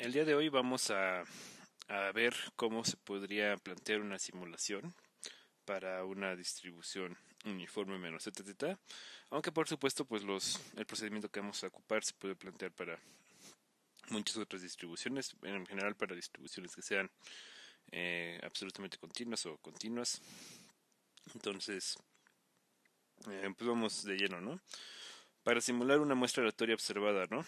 El día de hoy vamos a ver cómo se podría plantear una simulación para una distribución uniforme menos ZZ, aunque por supuesto pues el procedimiento que vamos a ocupar se puede plantear para muchas otras distribuciones, en general para distribuciones que sean absolutamente continuas o continuas. Entonces, pues vamos de lleno, ¿no? Para simular una muestra aleatoria observada, ¿no?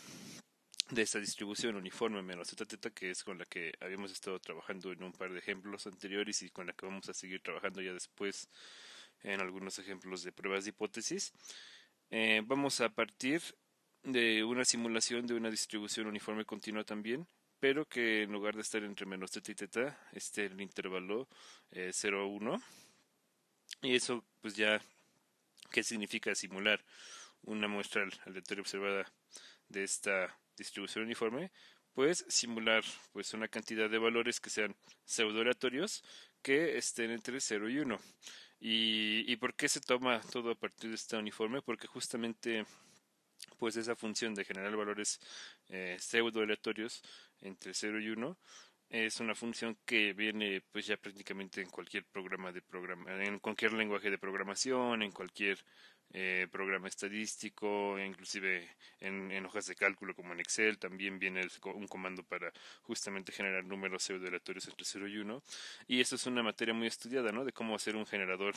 De esta distribución uniforme menos ZZ, que es con la que habíamos estado trabajando en un par de ejemplos anteriores y con la que vamos a seguir trabajando ya después en algunos ejemplos de pruebas de hipótesis. Vamos a partir de una simulación de una distribución uniforme continua también, pero que en lugar de estar entre menos z y teta, esté en el intervalo 0, 1. Y eso pues ya, ¿qué significa simular una muestra aleatoria observada de esta distribución uniforme? Pues simular pues una cantidad de valores que sean pseudo aleatorios que estén entre 0 y 1. ¿Y por qué se toma todo a partir de esta uniforme? Porque justamente pues esa función de generar valores pseudo aleatorios entre 0 y 1 es una función que viene pues ya prácticamente en cualquier en cualquier lenguaje de programación, en cualquier programa estadístico, inclusive en hojas de cálculo como en Excel, también viene un comando para justamente generar números pseudo aleatorios entre 0 y 1. Y eso es una materia muy estudiada, ¿no? De cómo hacer un generador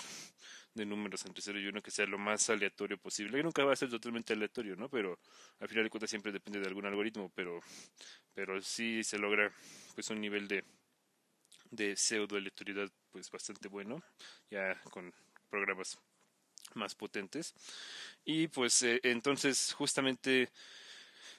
de números entre 0 y 1 que sea lo más aleatorio posible. Y nunca va a ser totalmente aleatorio, ¿no? Pero al final de cuentas siempre depende de algún algoritmo, pero sí se logra pues un nivel de pseudo aleatoriedad pues bastante bueno, ya con programas más potentes. Y pues entonces justamente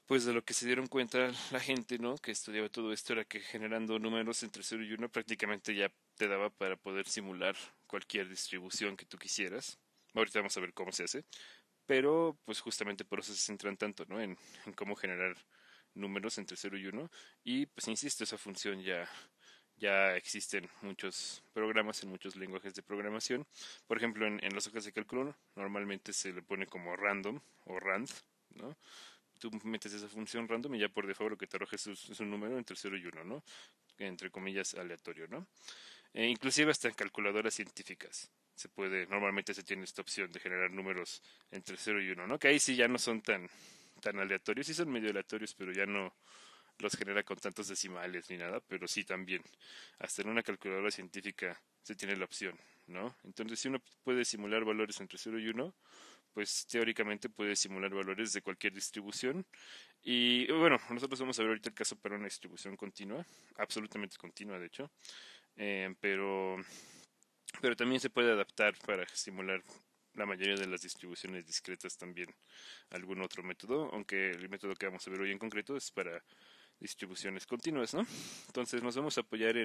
pues de lo que se dieron cuenta la gente, ¿no? Que estudiaba todo esto era que generando números entre 0 y 1 prácticamente ya te daba para poder simular cualquier distribución que tú quisieras. Ahorita vamos a ver cómo se hace, pero pues justamente por eso se centran tanto, ¿no? En cómo generar números entre 0 y 1. Y pues insisto, esa función ya existen muchos programas en muchos lenguajes de programación. Por ejemplo, en las hojas de cálculo normalmente se le pone como random o rand, ¿no? Tú metes esa función random y ya por default lo que te arroja es un número entre 0 y 1, ¿no? Entre comillas aleatorio, ¿no? Inclusive hasta en calculadoras científicas normalmente se tiene esta opción de generar números entre 0 y 1, ¿no? Que ahí sí ya no son tan aleatorios, sí son medio aleatorios, pero ya no los genera con tantos decimales ni nada, pero sí también. Hasta en una calculadora científica se tiene la opción, ¿no? Entonces, si uno puede simular valores entre 0 y 1, pues teóricamente puede simular valores de cualquier distribución. Y bueno, nosotros vamos a ver ahorita el caso para una distribución continua, absolutamente continua de hecho, eh, pero, pero también se puede adaptar para simular la mayoría de las distribuciones discretas también algún otro método, aunque el método que vamos a ver hoy en concreto es para distribuciones continuas, ¿no? Entonces nos vamos a apoyar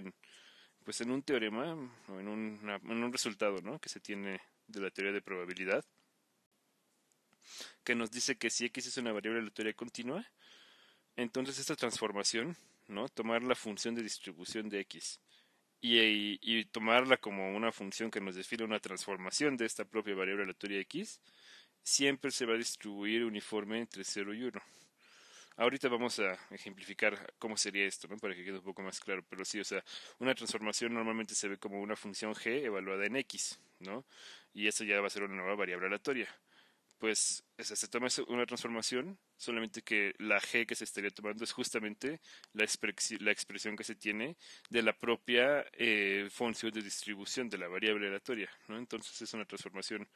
pues en un teorema o en un resultado, ¿no? Que se tiene de la teoría de probabilidad, que nos dice que si x es una variable aleatoria continua, entonces esta transformación, ¿no? Tomar la función de distribución de x y tomarla como una función que nos define una transformación de esta propia variable aleatoria x, siempre se va a distribuir uniforme entre 0 y 1. Ahorita vamos a ejemplificar cómo sería esto, ¿no? Para que quede un poco más claro. Pero sí, o sea, una transformación normalmente se ve como una función g evaluada en x, ¿no? Y eso ya va a ser una nueva variable aleatoria. Pues se toma una transformación, solamente que la g que se estaría tomando es justamente la expresión que se tiene de la propia función de distribución de la variable aleatoria, ¿no? Entonces es una transformación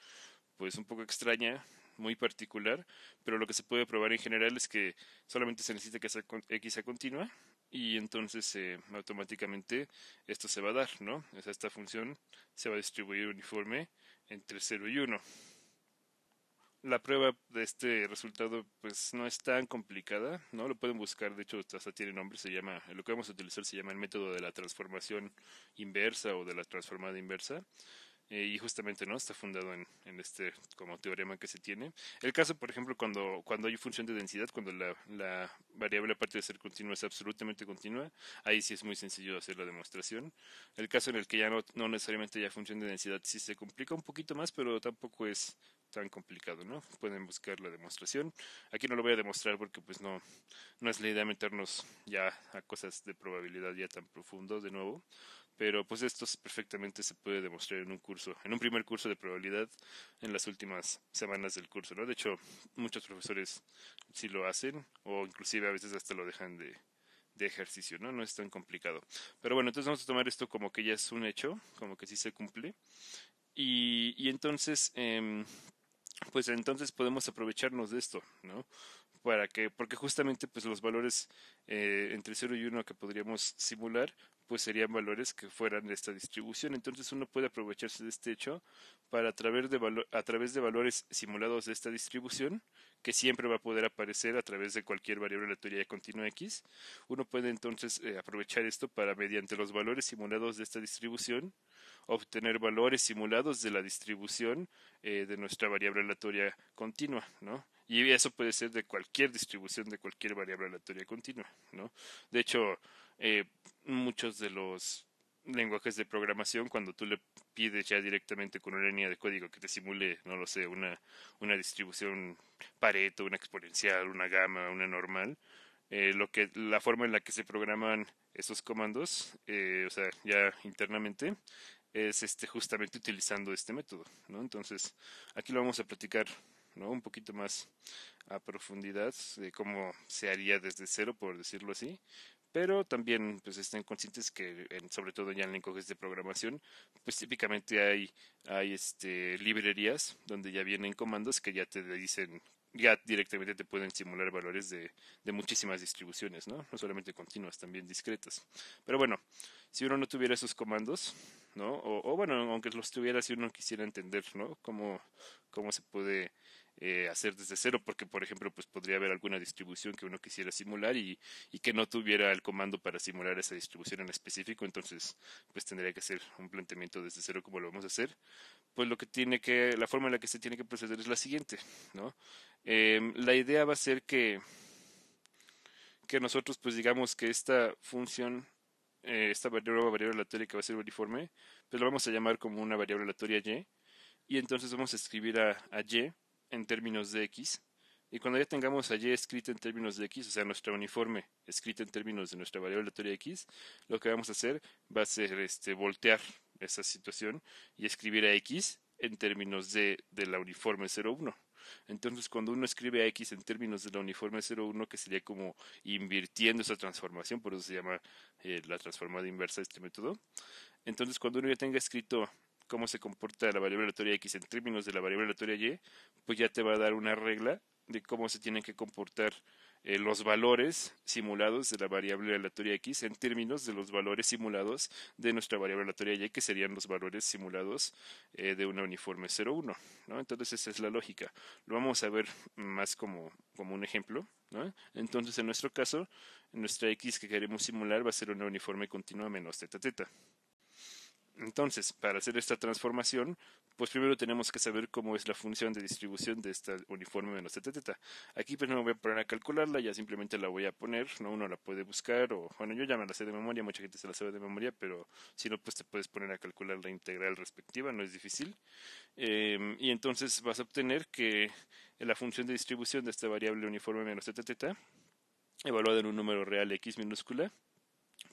pues un poco extraña, muy particular, pero lo que se puede probar en general es que solamente se necesita que x sea continua y entonces automáticamente esto se va a dar, ¿no? O sea, esta función se va a distribuir uniforme entre 0 y 1. La prueba de este resultado pues no es tan complicada, ¿no? Lo pueden buscar, de hecho hasta tiene nombre, lo que vamos a utilizar se llama el método de la transformación inversa o de la transformada inversa. Y justamente no está fundado en este como teorema que se tiene. El caso, por ejemplo, cuando hay función de densidad, cuando la variable aparte de ser continua es absolutamente continua, ahí sí es muy sencillo hacer la demostración. El caso en el que ya no necesariamente haya función de densidad sí se complica un poquito más, pero tampoco es tan complicado, ¿no? Pueden buscar la demostración. Aquí no lo voy a demostrar porque pues no es la idea meternos ya a cosas de probabilidad ya tan profundo de nuevo, pero pues esto perfectamente se puede demostrar en un curso, en un primer curso de probabilidad en las últimas semanas del curso, ¿no? De hecho, muchos profesores sí lo hacen o inclusive a veces hasta lo dejan de ejercicio, ¿no? No es tan complicado. Pero bueno, entonces vamos a tomar esto como que ya es un hecho, como que sí se cumple. Y entonces, pues entonces podemos aprovecharnos de esto, ¿no? Porque justamente pues los valores entre 0 y 1 que podríamos simular, pues serían valores que fueran de esta distribución. Entonces uno puede aprovecharse de este hecho para a través de valores simulados de esta distribución, que siempre va a poder aparecer a través de cualquier variable aleatoria continua X. Uno puede entonces aprovechar esto para, mediante los valores simulados de esta distribución, obtener valores simulados de la distribución de nuestra variable aleatoria continua, ¿no? Y eso puede ser de cualquier distribución de cualquier variable aleatoria continua, ¿no? De hecho, muchos de los lenguajes de programación, cuando tú le pides ya directamente con una línea de código que te simule, no lo sé, una distribución Pareto, una exponencial, una gamma, una normal, la forma en la que se programan esos comandos, o sea, ya internamente, es justamente utilizando este método, ¿no? Entonces, aquí lo vamos a platicar, ¿no? Un poquito más a profundidad de cómo se haría desde cero, por decirlo así. Pero también pues estén conscientes que sobre todo ya en lenguajes de programación, pues típicamente hay librerías donde ya vienen comandos que ya te dicen, ya directamente te pueden simular valores de muchísimas distribuciones, ¿no? No solamente continuas, también discretas. Pero bueno, si uno no tuviera esos comandos, ¿no? O bueno, aunque los tuviera, si uno quisiera entender, ¿no? Cómo se puede hacer desde cero, porque por ejemplo, pues podría haber alguna distribución que uno quisiera simular y que no tuviera el comando para simular esa distribución en específico, entonces pues tendría que hacer un planteamiento desde cero como lo vamos a hacer. Pues la forma en la que se tiene que proceder es la siguiente, ¿no? La idea va a ser que nosotros pues digamos que esta función, esta nueva variable aleatoria que va a ser uniforme, pues lo vamos a llamar como una variable aleatoria y entonces vamos a escribir a y en términos de x. Y cuando ya tengamos a y escrita en términos de x, o sea, nuestra uniforme escrita en términos de nuestra variable aleatoria x, lo que vamos a hacer va a ser voltear esa situación y escribir a x en términos de la uniforme 0,1. Entonces, cuando uno escribe a x en términos de la uniforme 0,1, que sería como invirtiendo esa transformación, por eso se llama la transformada inversa de este método. Entonces, cuando uno ya tenga escrito cómo se comporta la variable aleatoria x en términos de la variable aleatoria y, pues ya te va a dar una regla de cómo se tienen que comportar los valores simulados de la variable aleatoria x en términos de los valores simulados de nuestra variable aleatoria y, que serían los valores simulados de una uniforme 0,1, ¿no? Entonces esa es la lógica. Lo vamos a ver más como un ejemplo, ¿no? Entonces en nuestro caso, nuestra x que queremos simular va a ser una uniforme continua menos teta teta. Entonces, para hacer esta transformación, pues primero tenemos que saber cómo es la función de distribución de esta uniforme menos teta teta. Aquí pues no me voy a poner a calcularla, ya simplemente la voy a poner, ¿no? Uno la puede buscar, o bueno, yo ya me la sé de memoria, mucha gente se la sabe de memoria, pero si no, pues te puedes poner a calcular la integral respectiva, no es difícil. Y entonces vas a obtener que la función de distribución de esta variable uniforme menos teta teta, evaluada en un número real x minúscula,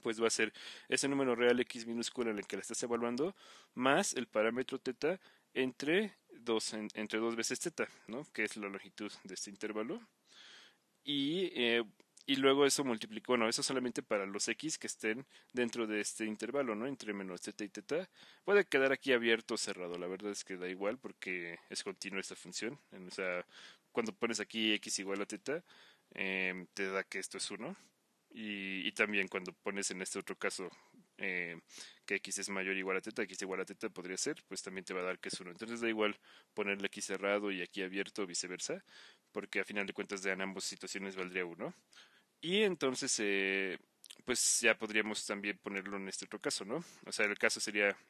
pues va a ser ese número real x minúscula en el que la estás evaluando, más el parámetro teta entre dos veces teta, ¿no? Que es la longitud de este intervalo. Y, eh, y luego eso multiplicó, bueno, eso solamente para los x que estén dentro de este intervalo, ¿no? Entre menos teta y teta. Puede quedar aquí abierto o cerrado, la verdad es que da igual porque es continua esta función. O sea, cuando pones aquí x igual a teta, te da que esto es 1. Y también cuando pones en este otro caso eh, que x es mayor o igual a teta, x igual a teta podría ser, pues también te va a dar que es 1. Entonces da igual ponerle aquí cerrado y aquí abierto o viceversa, porque a final de cuentas en ambas situaciones valdría 1. Y entonces, pues ya podríamos también ponerlo en este otro caso, ¿no? O sea, el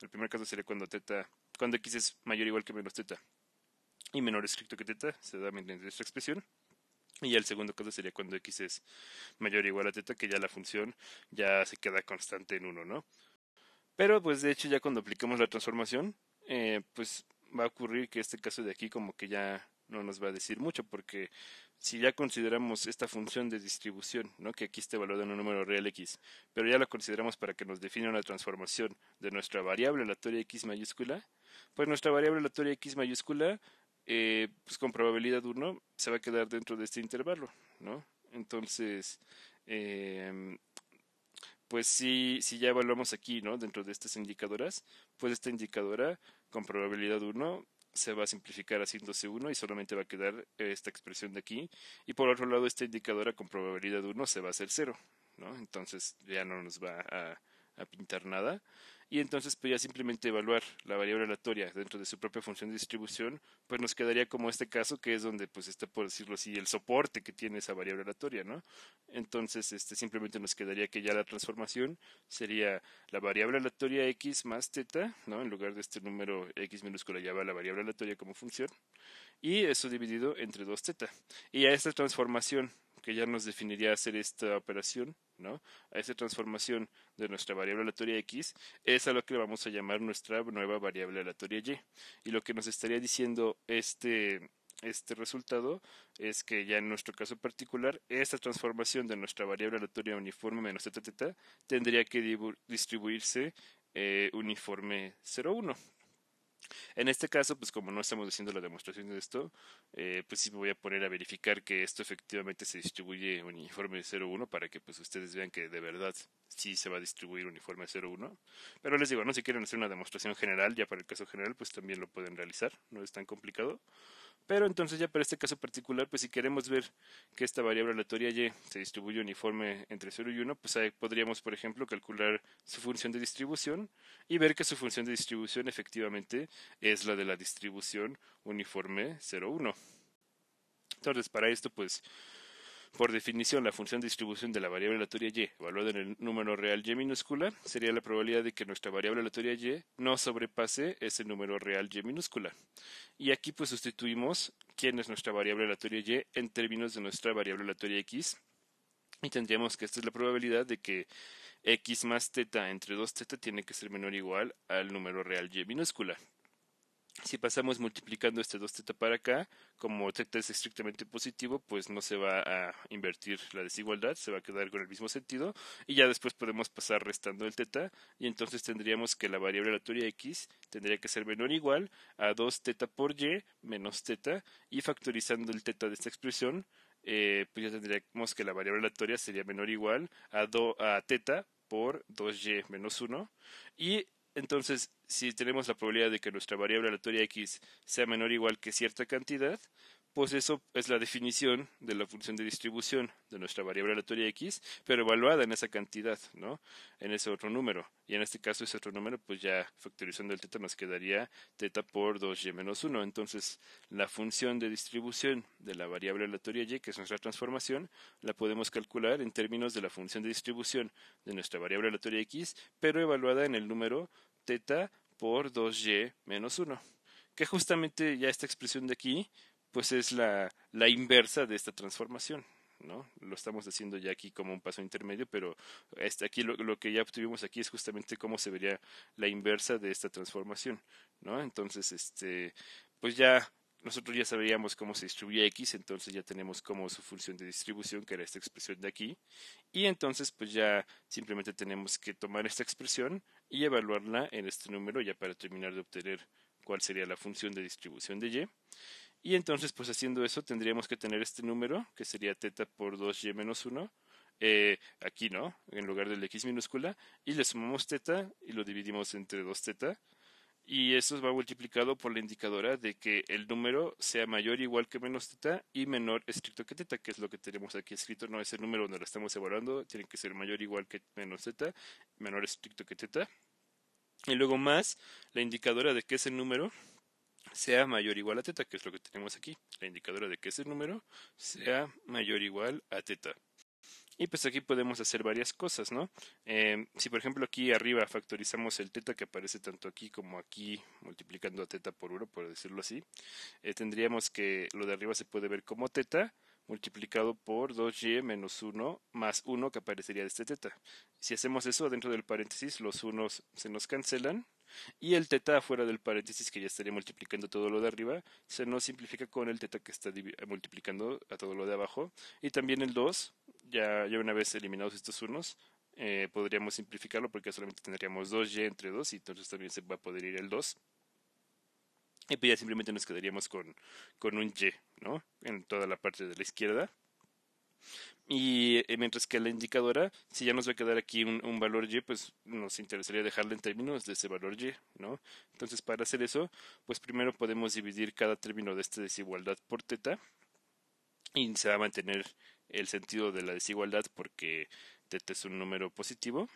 primer caso sería cuando x es mayor o igual que menos teta y menor estricto que teta, se da mediante esta expresión. Y el segundo caso sería cuando x es mayor o igual a teta, que ya la función ya se queda constante en 1, ¿no? Pero pues de hecho ya cuando aplicamos la transformación, pues va a ocurrir que este caso de aquí como que ya no nos va a decir mucho, porque si ya consideramos esta función de distribución, ¿no? Que aquí está evaluada en un número real x, pero ya la consideramos para que nos define una transformación de nuestra variable aleatoria x mayúscula, pues nuestra variable aleatoria x mayúscula, pues con probabilidad 1 se va a quedar dentro de este intervalo, ¿no? Entonces, em, pues si ya evaluamos aquí, ¿no? Dentro de estas indicadoras, pues esta indicadora con probabilidad 1 se va a simplificar haciéndose 1 y solamente va a quedar esta expresión de aquí. Y por otro lado, esta indicadora con probabilidad 1 se va a hacer 0, ¿no? Entonces ya no nos va a pintar nada. Y entonces pues ya simplemente evaluar la variable aleatoria dentro de su propia función de distribución, pues nos quedaría como este caso que es donde pues está, por decirlo así, el soporte que tiene esa variable aleatoria, ¿no? Entonces simplemente nos quedaría que ya la transformación sería la variable aleatoria x más teta, ¿no? En lugar de este número x minúscula ya va la variable aleatoria como función, y eso dividido entre 2 teta. Y a esta transformación, que ya nos definiría hacer esta operación, ¿no? A esta transformación de nuestra variable aleatoria x, es a lo que le vamos a llamar nuestra nueva variable aleatoria y. Y lo que nos estaría diciendo este resultado es que ya en nuestro caso particular, esta transformación de nuestra variable aleatoria uniforme menos teta teta tendría que distribuirse uniforme 0,1. En este caso, pues como no estamos haciendo la demostración de esto, pues sí me voy a poner a verificar que esto efectivamente se distribuye uniforme 0,1 para que pues ustedes vean que de verdad sí se va a distribuir uniforme 0,1. Pero les digo, no, si quieren hacer una demostración general, ya para el caso general, pues también lo pueden realizar, no es tan complicado. Pero entonces ya para este caso particular, pues si queremos ver que esta variable aleatoria y se distribuye uniforme entre 0 y 1, pues ahí podríamos, por ejemplo, calcular su función de distribución y ver que su función de distribución efectivamente es la de la distribución uniforme 0, 1. Entonces, para esto, pues, por definición, la función de distribución de la variable aleatoria y evaluada en el número real y minúscula sería la probabilidad de que nuestra variable aleatoria y no sobrepase ese número real y minúscula. Y aquí pues sustituimos quién es nuestra variable aleatoria y en términos de nuestra variable aleatoria x. Y tendríamos que esta es la probabilidad de que x más teta entre 2 teta tiene que ser menor o igual al número real y minúscula. Si pasamos multiplicando este 2 teta para acá, como teta es estrictamente positivo, pues no se va a invertir la desigualdad, se va a quedar con el mismo sentido, y ya después podemos pasar restando el teta, y entonces tendríamos que la variable aleatoria x tendría que ser menor o igual a 2 teta por y menos teta, y factorizando el teta de esta expresión, pues ya tendríamos que la variable aleatoria sería menor o igual a teta por 2y menos 1, y entonces, si tenemos la probabilidad de que nuestra variable aleatoria x sea menor o igual que cierta cantidad, pues eso es la definición de la función de distribución de nuestra variable aleatoria x, pero evaluada en esa cantidad, ¿no? En ese otro número. Y en este caso, ese otro número, pues ya factorizando el teta nos quedaría teta por 2y menos 1. Entonces, la función de distribución de la variable aleatoria y, que es nuestra transformación, la podemos calcular en términos de la función de distribución de nuestra variable aleatoria x, pero evaluada en el número teta por 2y menos 1. Que justamente ya esta expresión de aquí pues es la inversa de esta transformación, ¿no? Lo estamos haciendo ya aquí como un paso intermedio, pero aquí lo que ya obtuvimos aquí es justamente cómo se vería la inversa de esta transformación, ¿no? Entonces, pues ya nosotros ya sabíamos cómo se distribuye x, entonces ya tenemos como su función de distribución, que era esta expresión de aquí, y entonces pues ya simplemente tenemos que tomar esta expresión y evaluarla en este número ya para terminar de obtener cuál sería la función de distribución de y. Y entonces, pues haciendo eso, tendríamos que tener este número, que sería teta por 2y menos 1, aquí, ¿no? En lugar del x minúscula, y le sumamos teta y lo dividimos entre 2 teta, y eso va multiplicado por la indicadora de que el número sea mayor o igual que menos teta y menor estricto que teta, que es lo que tenemos aquí escrito, no es el número donde lo estamos evaluando, tiene que ser mayor o igual que menos teta, menor estricto que teta, y luego más la indicadora de que ese número sea mayor o igual a teta, que es lo que tenemos aquí, la indicadora de que ese número sea mayor o igual a teta. Y pues aquí podemos hacer varias cosas, ¿no? Si por ejemplo aquí arriba factorizamos el teta que aparece tanto aquí como aquí, multiplicando a teta por 1, por decirlo así, tendríamos que lo de arriba se puede ver como teta multiplicado por 2y menos 1 más 1 que aparecería de este teta. Si hacemos eso dentro del paréntesis, los unos se nos cancelan y el teta afuera del paréntesis, que ya estaría multiplicando todo lo de arriba, se nos simplifica con el teta que está multiplicando a todo lo de abajo. Y también el 2, ya una vez eliminados estos unos, podríamos simplificarlo porque solamente tendríamos 2y entre 2 y entonces también se va a poder ir el 2. Y pues ya simplemente nos quedaríamos con un y, ¿no? En toda la parte de la izquierda. Y mientras que la indicadora, si ya nos va a quedar aquí un valor y, pues nos interesaría dejarla en términos de ese valor y, ¿no? Entonces para hacer eso, pues primero podemos dividir cada término de esta desigualdad por teta y se va a mantener el sentido de la desigualdad porque teta es un número positivo.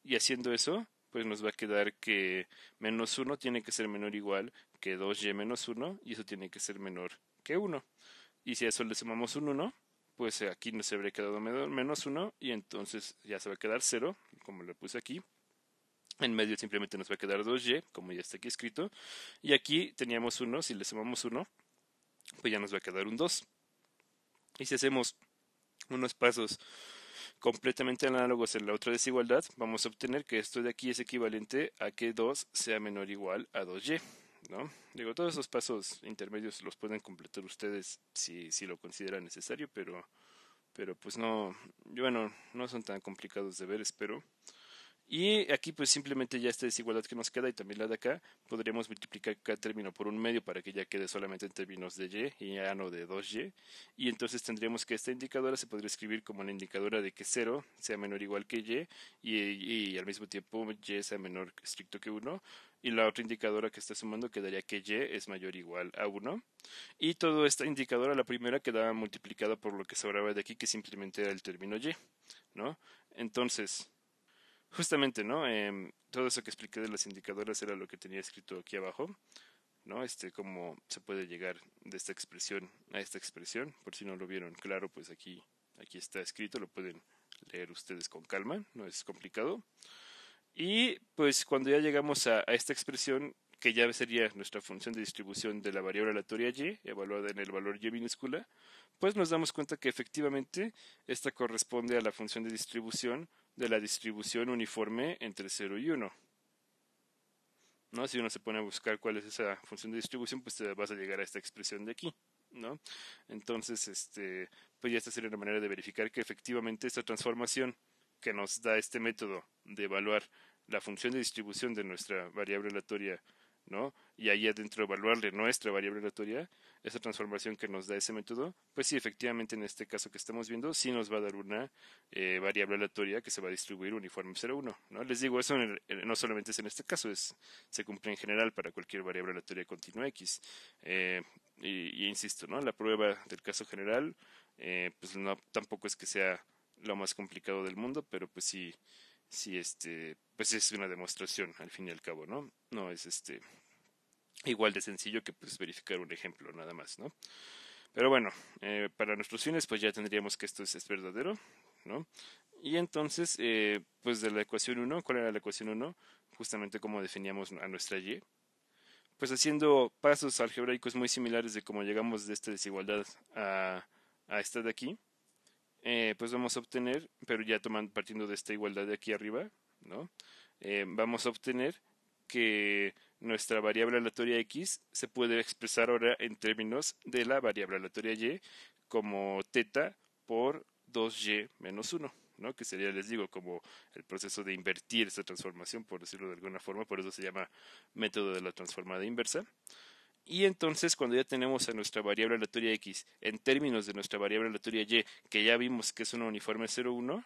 Y haciendo eso, pues nos va a quedar que menos 1 tiene que ser menor o igual que 2y menos 1 y eso tiene que ser menor que 1. Y si a eso le sumamos un 1, pues aquí nos habría quedado menos 1 y entonces ya se va a quedar 0, como lo puse aquí. En medio simplemente nos va a quedar 2y, como ya está aquí escrito. Y aquí teníamos 1, si le sumamos 1, pues ya nos va a quedar un 2. Y si hacemos unos pasos completamente análogos en la otra desigualdad, vamos a obtener que esto de aquí es equivalente a que 2 sea menor o igual a 2y, ¿no? Digo, todos esos pasos intermedios los pueden completar ustedes si lo consideran necesario, pero pues no, bueno, no son tan complicados de ver, espero. Y aquí pues simplemente ya esta desigualdad que nos queda y también la de acá, podríamos multiplicar cada término por un medio para que ya quede solamente en términos de y ya no de 2y. Y entonces tendríamos que esta indicadora se podría escribir como la indicadora de que 0 sea menor o igual que y al mismo tiempo y sea menor estricto que 1. Y la otra indicadora que está sumando quedaría que y es mayor o igual a 1. Y toda esta indicadora, la primera, quedaba multiplicada por lo que sobraba de aquí, que simplemente era el término y, ¿no? Entonces, justamente, ¿no? Todo eso que expliqué de las indicadoras era lo que tenía escrito aquí abajo, ¿no? Cómo se puede llegar de esta expresión a esta expresión. Por si no lo vieron claro, pues aquí está escrito, lo pueden leer ustedes con calma, no es complicado. Y pues cuando ya llegamos a esta expresión, que ya sería nuestra función de distribución de la variable aleatoria y, evaluada en el valor y minúscula, pues nos damos cuenta que efectivamente esta corresponde a la función de distribución de la distribución uniforme entre 0 y 1. ¿No? Si uno se pone a buscar cuál es esa función de distribución, pues te vas a llegar a esta expresión de aquí, ¿no? Entonces, pues ya esta sería una manera de verificar que efectivamente esta transformación que nos da este método de evaluar la función de distribución de nuestra variable aleatoria, ¿no? Y ahí adentro evaluarle nuestra variable aleatoria, esa transformación que nos da ese método, pues sí, efectivamente en este caso que estamos viendo, sí nos va a dar una variable aleatoria que se va a distribuir uniforme 0,1, ¿no? Les digo, eso no solamente es en este caso, se cumple en general para cualquier variable aleatoria continua X. Y insisto, ¿no? La prueba del caso general, pues no, tampoco es que sea lo más complicado del mundo, pero pues sí, pues es una demostración al fin y al cabo, ¿no? No es igual de sencillo que pues verificar un ejemplo nada más, ¿no? Pero bueno, para nuestros fines pues ya tendríamos que esto es verdadero, ¿no? Y entonces, pues de la ecuación 1, ¿cuál era la ecuación 1? Justamente como definíamos a nuestra y. Pues haciendo pasos algebraicos muy similares de cómo llegamos de esta desigualdad a esta de aquí, pues vamos a obtener, pero ya partiendo de esta igualdad de aquí arriba, ¿no? Vamos a obtener que nuestra variable aleatoria x se puede expresar ahora en términos de la variable aleatoria y como teta por 2y menos 1, ¿no? Que sería, les digo, como el proceso de invertir esta transformación, por decirlo de alguna forma, por eso se llama método de la transformada inversa. Y entonces cuando ya tenemos a nuestra variable aleatoria x en términos de nuestra variable aleatoria y, que ya vimos que es una uniforme 0,1,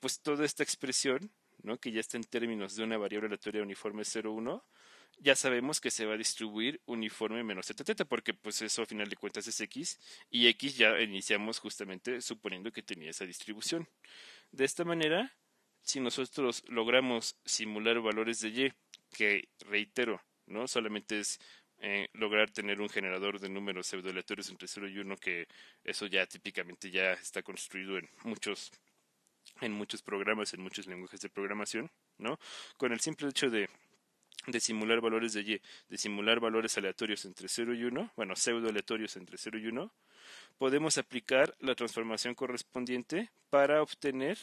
pues toda esta expresión, ¿no? Que ya está en términos de una variable aleatoria uniforme 0,1, ya sabemos que se va a distribuir uniforme menos teta, porque pues eso a final de cuentas es x, y x ya iniciamos justamente suponiendo que tenía esa distribución. De esta manera, si nosotros logramos simular valores de y, que reitero, ¿no? Solamente es lograr tener un generador de números pseudoaleatorios entre 0 y 1, que eso ya típicamente ya está construido en muchos programas, en muchos lenguajes de programación, ¿no? Con el simple hecho de de simular valores de y, de simular valores aleatorios entre 0 y 1, bueno, pseudo aleatorios entre 0 y 1, podemos aplicar la transformación correspondiente para obtener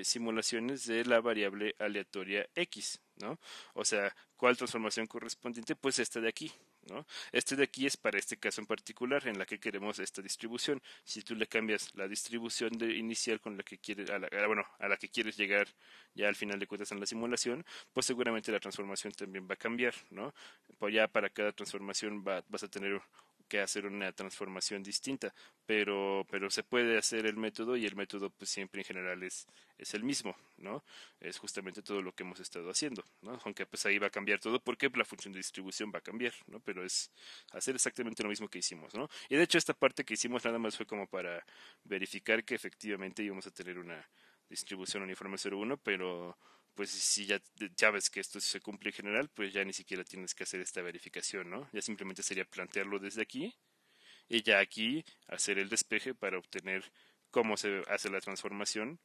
simulaciones de la variable aleatoria x, ¿no? O sea, ¿cuál transformación correspondiente? Pues esta de aquí, ¿no? Este de aquí es para este caso en particular en la que queremos esta distribución. Si tú le cambias la distribución inicial con la que quieres, a la que quieres llegar ya al final de cuentas en la simulación, pues seguramente la transformación también va a cambiar, ¿no? Pues ya para cada transformación vas a tener que hacer una transformación distinta, pero se puede hacer el método y el método pues siempre en general es el mismo, ¿no? Es justamente todo lo que hemos estado haciendo, ¿no? Aunque pues ahí va a cambiar todo porque la función de distribución va a cambiar, ¿no? Pero es hacer exactamente lo mismo que hicimos, ¿no? Y de hecho esta parte que hicimos nada más fue como para verificar que efectivamente íbamos a tener una distribución uniforme 0,1, pero pues si ya ves que esto se cumple en general, pues ya ni siquiera tienes que hacer esta verificación, ¿no? Ya simplemente sería plantearlo desde aquí y ya aquí hacer el despeje para obtener cómo se hace la transformación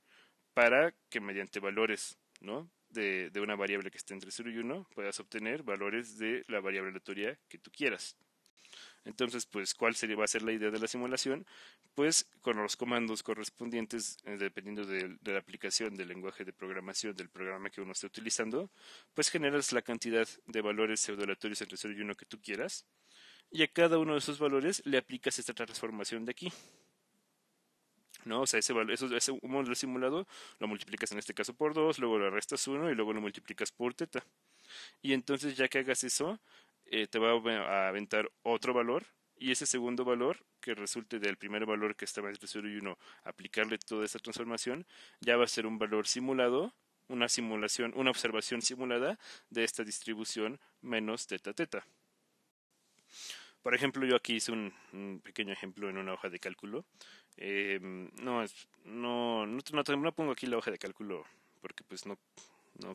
para que mediante valores, ¿no? De una variable que esté entre 0 y 1 puedas obtener valores de la variable aleatoria que tú quieras. Entonces, pues, ¿cuál va a ser la idea de la simulación? Pues con los comandos correspondientes, dependiendo de la aplicación del lenguaje de programación del programa que uno esté utilizando, pues generas la cantidad de valores pseudoaleatorios entre 0 y 1 que tú quieras, y a cada uno de esos valores le aplicas esta transformación de aquí. ¿No? O sea, ese modelo simulado lo multiplicas en este caso por 2, luego le restas 1 y luego lo multiplicas por teta. Y entonces ya que hagas eso, te va a aventar otro valor y ese segundo valor que resulte del primer valor que estaba entre 0 y 1, aplicarle toda esta transformación, ya va a ser un valor simulado, una simulación, una observación simulada de esta distribución menos teta teta. Por ejemplo, yo aquí hice un pequeño ejemplo en una hoja de cálculo. No pongo aquí la hoja de cálculo porque pues no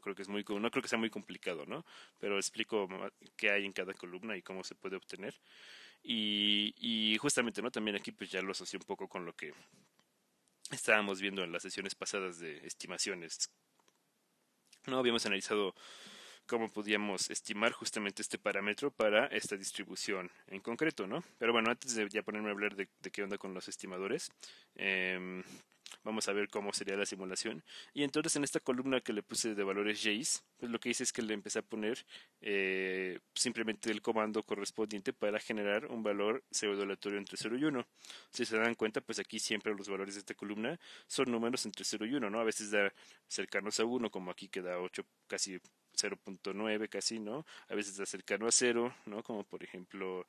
creo que no creo que sea muy complicado, ¿no? Pero explico qué hay en cada columna y cómo se puede obtener. Y justamente, ¿no? También aquí pues ya lo asocié un poco con lo que estábamos viendo en las sesiones pasadas de estimaciones. No habíamos analizado cómo podíamos estimar justamente este parámetro para esta distribución en concreto, ¿no? Pero bueno, antes de ya ponerme a hablar de qué onda con los estimadores, vamos a ver cómo sería la simulación. Y entonces en esta columna que le puse de valores J's, pues lo que hice es que le empecé a poner simplemente el comando correspondiente para generar un valor pseudo aleatorio entre 0 y 1. Si se dan cuenta, pues aquí siempre los valores de esta columna son números entre 0 y 1, ¿no? A veces da cercanos a 1, como aquí que da 8, casi 0.9 casi, ¿no? A veces da cercano a 0, ¿no? Como por ejemplo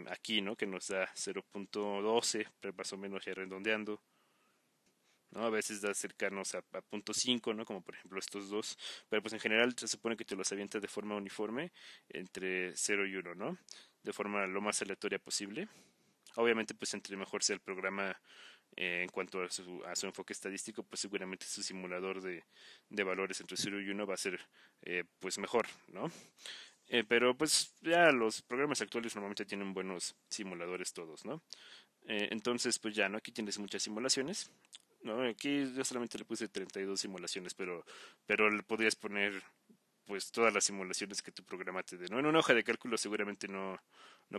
aquí, ¿no? Que nos da 0.12, pero más o menos ya redondeando, ¿no? A veces da cercanos a 0.5, ¿no? Como por ejemplo estos dos, pero pues en general se supone que te los avienta de forma uniforme entre 0 y 1, ¿no? De forma lo más aleatoria posible. Obviamente, pues entre mejor sea el programa en cuanto a su enfoque estadístico, pues seguramente su simulador de valores entre 0 y 1 va a ser pues mejor, ¿no? Pero pues ya los programas actuales normalmente tienen buenos simuladores todos, ¿no? Entonces, pues ya, ¿no? Aquí tienes muchas simulaciones. No, aquí yo solamente le puse 32 simulaciones, pero le podrías poner pues todas las simulaciones que tu programa te dé, ¿no? En una hoja de cálculo seguramente no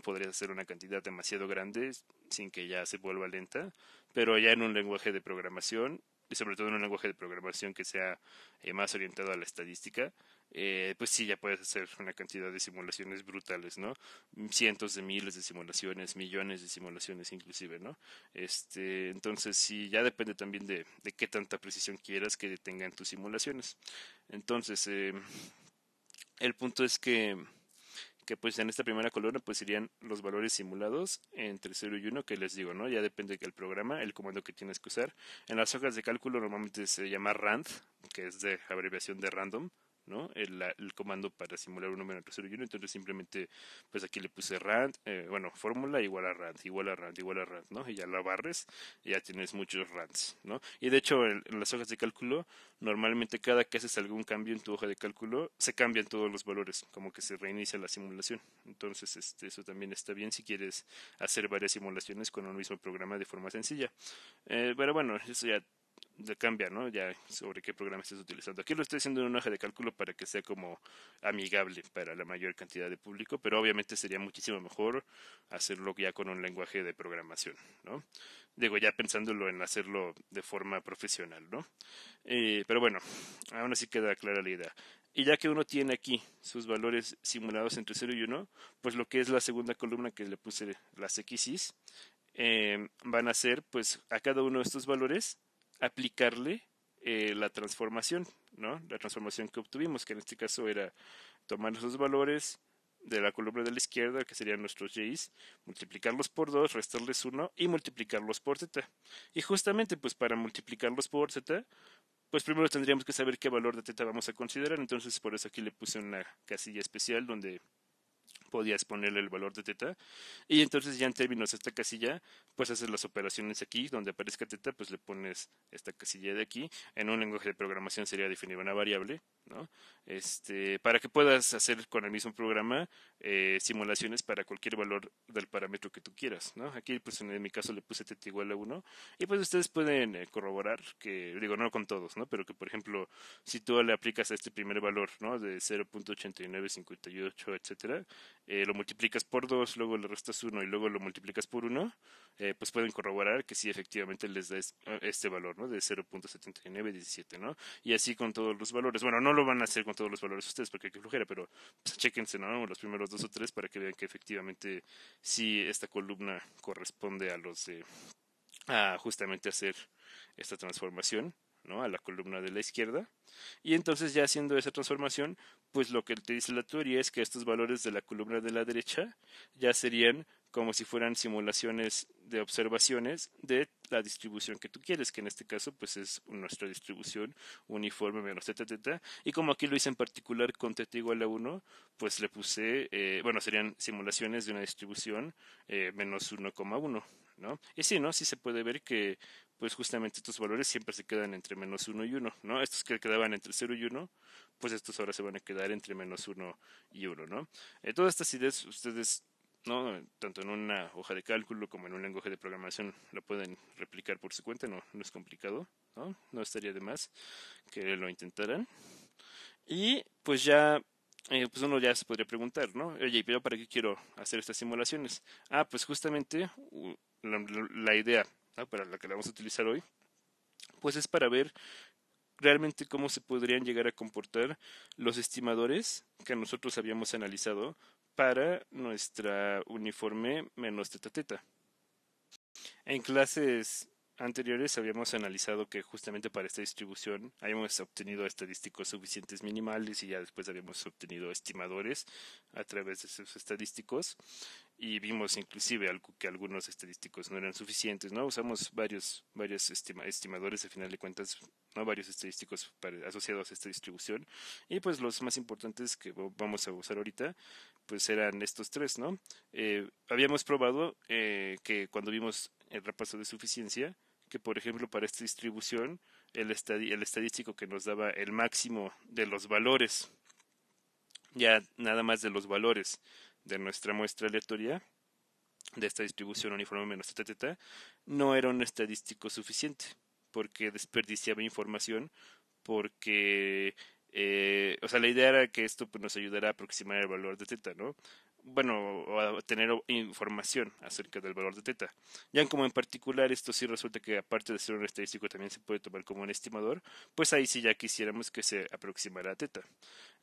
podrías hacer una cantidad demasiado grande sin que ya se vuelva lenta, pero ya en un lenguaje de programación, y sobre todo en un lenguaje de programación que sea más orientado a la estadística, pues sí, ya puedes hacer una cantidad de simulaciones brutales, ¿no? Cientos de miles de simulaciones, millones de simulaciones inclusive, ¿no? Entonces sí, ya depende también de qué tanta precisión quieras que tengan tus simulaciones. Entonces, el punto es que pues en esta primera columna pues irían los valores simulados entre 0 y 1 que les digo, ¿no? Ya depende del programa, el comando que tienes que usar. En las hojas de cálculo normalmente se llama RAND, que es de abreviación de random, ¿no? El comando para simular un número entre 0 y 1, entonces simplemente pues aquí le puse rand, fórmula igual a rand, igual a rand, igual a rand, ¿no? Y ya la barres y ya tienes muchos rands, ¿no? Y de hecho en las hojas de cálculo normalmente cada que haces algún cambio en tu hoja de cálculo se cambian todos los valores, como que se reinicia la simulación. Entonces eso también está bien si quieres hacer varias simulaciones con un mismo programa de forma sencilla. Pero bueno, eso ya cambia, ¿no? Ya sobre qué programa estés utilizando. Aquí lo estoy haciendo en una hoja de cálculo para que sea como amigable para la mayor cantidad de público, pero obviamente sería muchísimo mejor hacerlo ya con un lenguaje de programación, ¿no? Digo, ya pensándolo en hacerlo de forma profesional, ¿no? Pero bueno, aún así queda clara la idea. Y ya que uno tiene aquí sus valores simulados entre 0 y 1, pues lo que es la segunda columna que le puse las XYs, van a ser pues a cada uno de estos valores aplicarle la transformación, ¿no? La transformación que obtuvimos, que en este caso era tomar esos valores de la columna de la izquierda, que serían nuestros J's, multiplicarlos por 2, restarles 1 y multiplicarlos por Z. Y justamente pues para multiplicarlos por Z, pues primero tendríamos que saber qué valor de θ vamos a considerar, entonces por eso aquí le puse una casilla especial donde podías ponerle el valor de θ y entonces ya en términos de esta casilla pues haces las operaciones aquí donde aparezca θ, pues le pones esta casilla de aquí. En un lenguaje de programación sería definir una variable, ¿no? Para que puedas hacer con el mismo programa simulaciones para cualquier valor del parámetro que tú quieras, ¿no? Aquí pues en mi caso le puse θ igual a 1 y pues ustedes pueden corroborar que, digo, no con todos, ¿no? Pero que por ejemplo si tú le aplicas a este primer valor, ¿no? De 0.8958, etcétera, lo multiplicas por 2, luego le restas 1 y luego lo multiplicas por 1, pues pueden corroborar que sí efectivamente les da este valor, ¿no? De 0.7917, ¿no? Y así con todos los valores. Bueno, no lo van a hacer con todos los valores ustedes porque hay que flojera, pero pues, chéquense, ¿no? Los primeros 2 o 3 para que vean que efectivamente sí esta columna corresponde a los de a justamente hacer esta transformación, ¿no? A la columna de la izquierda. Y entonces ya haciendo esa transformación, pues lo que te dice la teoría es que estos valores de la columna de la derecha ya serían como si fueran simulaciones de observaciones de la distribución que tú quieres, que en este caso pues es nuestra distribución uniforme menos θ, θ, y como aquí lo hice en particular con θ igual a 1, pues le puse, bueno, serían simulaciones de una distribución menos 1,1, ¿no? Y sí, ¿no? Sí se puede ver que pues justamente estos valores siempre se quedan entre menos 1 y 1, ¿no? Estos que quedaban entre 0 y 1, pues estos ahora se van a quedar entre menos 1 y 1, ¿no? Todas estas ideas ustedes, ¿no? Tanto en una hoja de cálculo como en un lenguaje de programación lo pueden replicar por su cuenta, no es complicado, ¿no? No estaría de más que lo intentaran. Y pues ya pues uno ya se podría preguntar, ¿no? Oye, pero ¿para qué quiero hacer estas simulaciones? Ah, pues justamente la idea, ¿no? Para la que la vamos a utilizar hoy, pues es para ver realmente cómo se podrían llegar a comportar los estimadores que nosotros habíamos analizado para nuestra uniforme menos teta teta. En clases anteriores habíamos analizado que justamente para esta distribución habíamos obtenido estadísticos suficientes minimales y ya después habíamos obtenido estimadores a través de esos estadísticos y vimos inclusive algo que algunos estadísticos no eran suficientes, ¿no? Usamos varios estimadores, a final de cuentas, ¿no? Varios estadísticos asociados a esta distribución y pues los más importantes que vamos a usar ahorita pues eran estos tres, ¿no? Habíamos probado que cuando vimos el repaso de suficiencia, que por ejemplo para esta distribución el estadístico que nos daba el máximo de los valores, ya nada más de los valores de nuestra muestra aleatoria, de esta distribución uniforme menos teta, no era un estadístico suficiente, porque desperdiciaba información, porque, o sea, la idea era que esto pues, nos ayudara a aproximar el valor de teta, ¿no? Bueno, o a tener información acerca del valor de teta. Ya como en particular esto sí resulta que aparte de ser un estadístico también se puede tomar como un estimador, pues ahí sí ya quisiéramos que se aproximara a teta.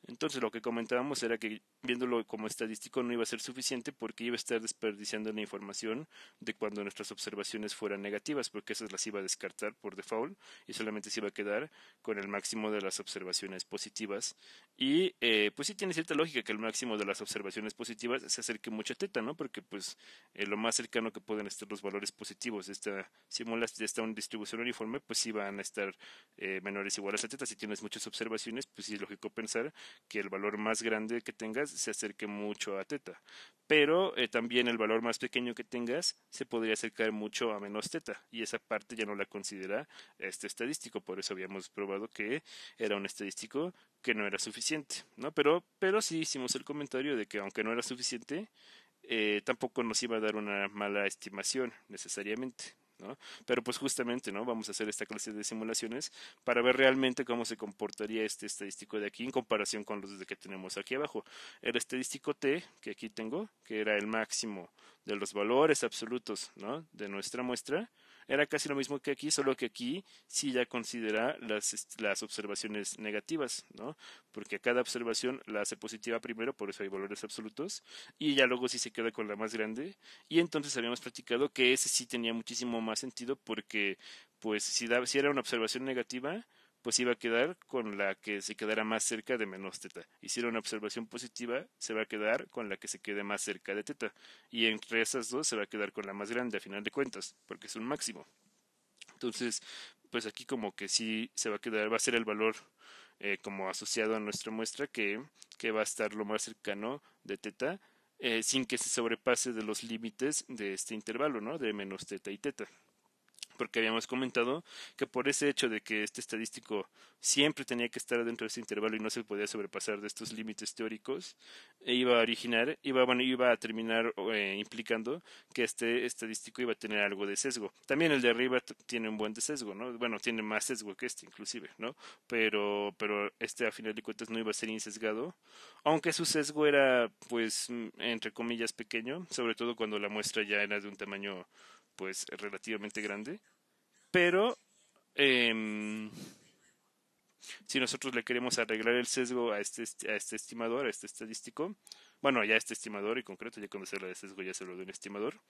Entonces lo que comentábamos era que viéndolo como estadístico no iba a ser suficiente porque iba a estar desperdiciando la información de cuando nuestras observaciones fueran negativas, porque esas las iba a descartar por default y solamente se iba a quedar con el máximo de las observaciones positivas. Y pues sí tiene cierta lógica que el máximo de las observaciones positivas se acerque mucho a teta, ¿no? Porque pues lo más cercano que pueden estar los valores positivos de esta simulación, de esta distribución uniforme, pues sí van a estar menores o iguales a teta. Si tienes muchas observaciones, pues sí es lógico pensar que el valor más grande que tengas se acerque mucho a teta. Pero también el valor más pequeño que tengas se podría acercar mucho a menos teta. Y esa parte ya no la considera este estadístico. Por eso habíamos probado que era un estadístico que no era suficiente, ¿no? Pero sí hicimos el comentario de que aunque no era suficiente, tampoco nos iba a dar una mala estimación necesariamente, ¿no? Pero pues justamente, ¿no? Vamos a hacer esta clase de simulaciones para ver realmente cómo se comportaría este estadístico de aquí en comparación con los que tenemos aquí abajo. El estadístico T, que aquí tengo, que era el máximo de los valores absolutos, ¿no? De nuestra muestra, era casi lo mismo que aquí, solo que aquí sí ya considera las observaciones negativas, ¿no? Porque cada observación la hace positiva primero, por eso hay valores absolutos, y ya luego sí se queda con la más grande, y entonces habíamos platicado que ese sí tenía muchísimo más sentido porque, pues, si era una observación negativa, pues iba a quedar con la que se quedara más cerca de menos teta. Y si era una observación positiva, se va a quedar con la que se quede más cerca de teta. Y entre esas dos se va a quedar con la más grande a final de cuentas, porque es un máximo. Entonces, pues aquí como que sí se va a quedar, va a ser el valor como asociado a nuestra muestra que va a estar lo más cercano de teta sin que se sobrepase de los límites de este intervalo, ¿no? De menos teta y teta porque habíamos comentado que por ese hecho de que este estadístico siempre tenía que estar dentro de ese intervalo y no se podía sobrepasar de estos límites teóricos, iba a originar, iba a terminar implicando que este estadístico iba a tener algo de sesgo. También el de arriba tiene un buen de sesgo, ¿no? Bueno, tiene más sesgo que este inclusive, ¿no? Pero este a final de cuentas no iba a ser insesgado, aunque su sesgo era, pues, entre comillas, pequeño, sobre todo cuando la muestra ya era de un tamaño pues relativamente grande, pero eh, si nosotros le queremos arreglar el sesgo a este estimador, a este estadístico, bueno, ya este estimador y concreto, ya cuando se habla de sesgo ya se habla de un estimador,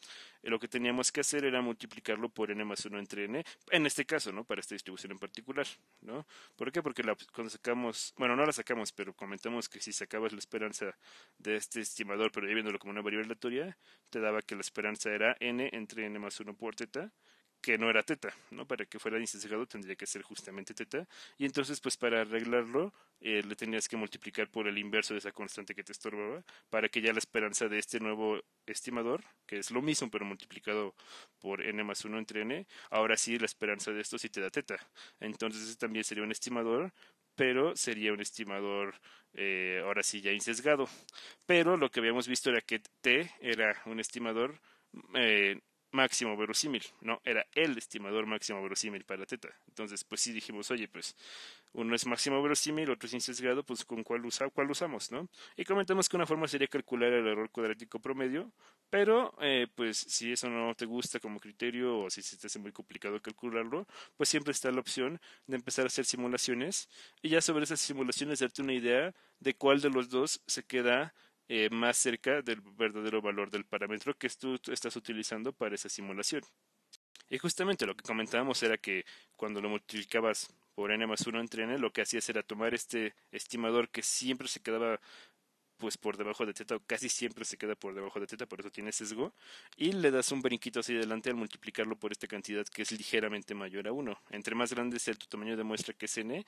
lo que teníamos que hacer era multiplicarlo por n más 1 entre n, en este caso, ¿no? Para esta distribución en particular, ¿no? ¿Por qué? Porque cuando sacamos, bueno, no la sacamos, pero comentamos que si sacabas la esperanza de este estimador, pero ya viéndolo como una variable aleatoria, te daba que la esperanza era n entre n más 1 por teta, que no era teta, ¿no? Para que fuera insesgado tendría que ser justamente teta, y entonces pues para arreglarlo le tenías que multiplicar por el inverso de esa constante que te estorbaba, para que ya la esperanza de este nuevo estimador, que es lo mismo pero multiplicado por n más 1 entre n, ahora sí la esperanza de esto sí te da teta. Entonces ese también sería un estimador, pero sería un estimador ahora sí ya insesgado. Pero lo que habíamos visto era que t era un estimador eh, máximo verosímil, no, era el estimador máximo verosímil para teta. Entonces, pues sí dijimos, oye, pues uno es máximo verosímil, otro es insesgado, pues con cuál usamos, ¿no? Y comentamos que una forma sería calcular el error cuadrático promedio, pero pues si eso no te gusta como criterio o si se te hace muy complicado calcularlo, pues siempre está la opción de empezar a hacer simulaciones y ya sobre esas simulaciones darte una idea de cuál de los dos se queda más cerca del verdadero valor del parámetro que tú estás utilizando para esa simulación. Y justamente lo que comentábamos era que cuando lo multiplicabas por n más 1 entre n, lo que hacías era tomar este estimador que siempre se quedaba pues por debajo de teta, o casi siempre se queda por debajo de teta, por eso tiene sesgo, y le das un brinquito hacia adelante al multiplicarlo por esta cantidad que es ligeramente mayor a 1. Entre más grande sea tu tamaño de muestra que es n,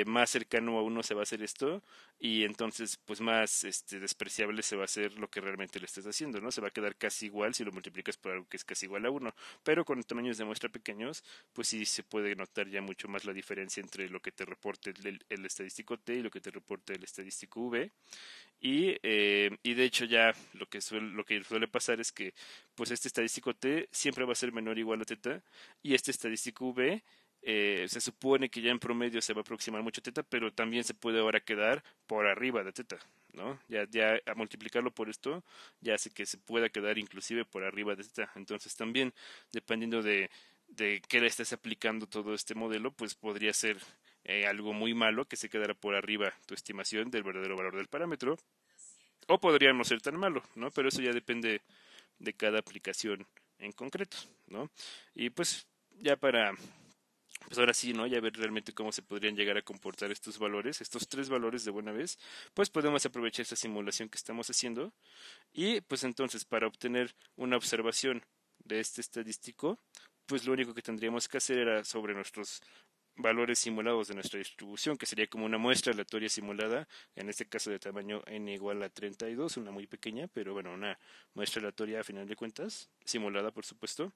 más cercano a 1 se va a hacer esto, y entonces pues más despreciable se va a hacer lo que realmente le estés haciendo, ¿no? Se va a quedar casi igual si lo multiplicas por algo que es casi igual a 1, pero con tamaños de muestra pequeños, pues sí se puede notar ya mucho más la diferencia entre lo que te reporte el estadístico T y lo que te reporte el estadístico V, y de hecho ya lo que suele pasar es que pues este estadístico T siempre va a ser menor o igual a teta y este estadístico V se supone que ya en promedio se va a aproximar mucho a teta, pero también se puede ahora quedar por arriba de teta, ¿no? Ya a multiplicarlo por esto ya hace que se pueda quedar inclusive por arriba de teta. Entonces también dependiendo de qué le estés aplicando todo este modelo, pues podría ser algo muy malo que se quedara por arriba tu estimación del verdadero valor del parámetro, o podría no ser tan malo, ¿no? Pero eso ya depende de cada aplicación en concreto, ¿no? Y pues ya para, pues ahora sí, ¿no? Ya ver realmente cómo se podrían llegar a comportar estos valores, estos tres valores de buena vez, pues podemos aprovechar esta simulación que estamos haciendo y pues entonces para obtener una observación de este estadístico, pues lo único que tendríamos que hacer era sobre nuestros valores simulados de nuestra distribución, que sería como una muestra aleatoria simulada, en este caso de tamaño n igual a 32, una muy pequeña, pero bueno, una muestra aleatoria a final de cuentas, simulada por supuesto.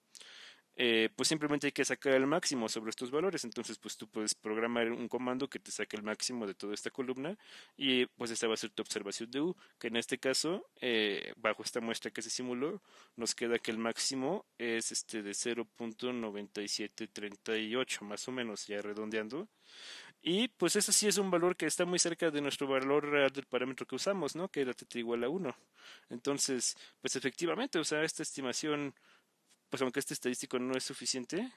pues simplemente hay que sacar el máximo sobre estos valores. Entonces, pues tú puedes programar un comando que te saque el máximo de toda esta columna y pues esta va a ser tu observación de U, que en este caso, bajo esta muestra que se simuló, nos queda que el máximo es de 0.9738, más o menos, ya redondeando. Y pues ese sí es un valor que está muy cerca de nuestro valor real del parámetro que usamos, ¿no? Que era θ igual a 1. Entonces, pues efectivamente, o sea, esta estimación, pues aunque este estadístico no es suficiente,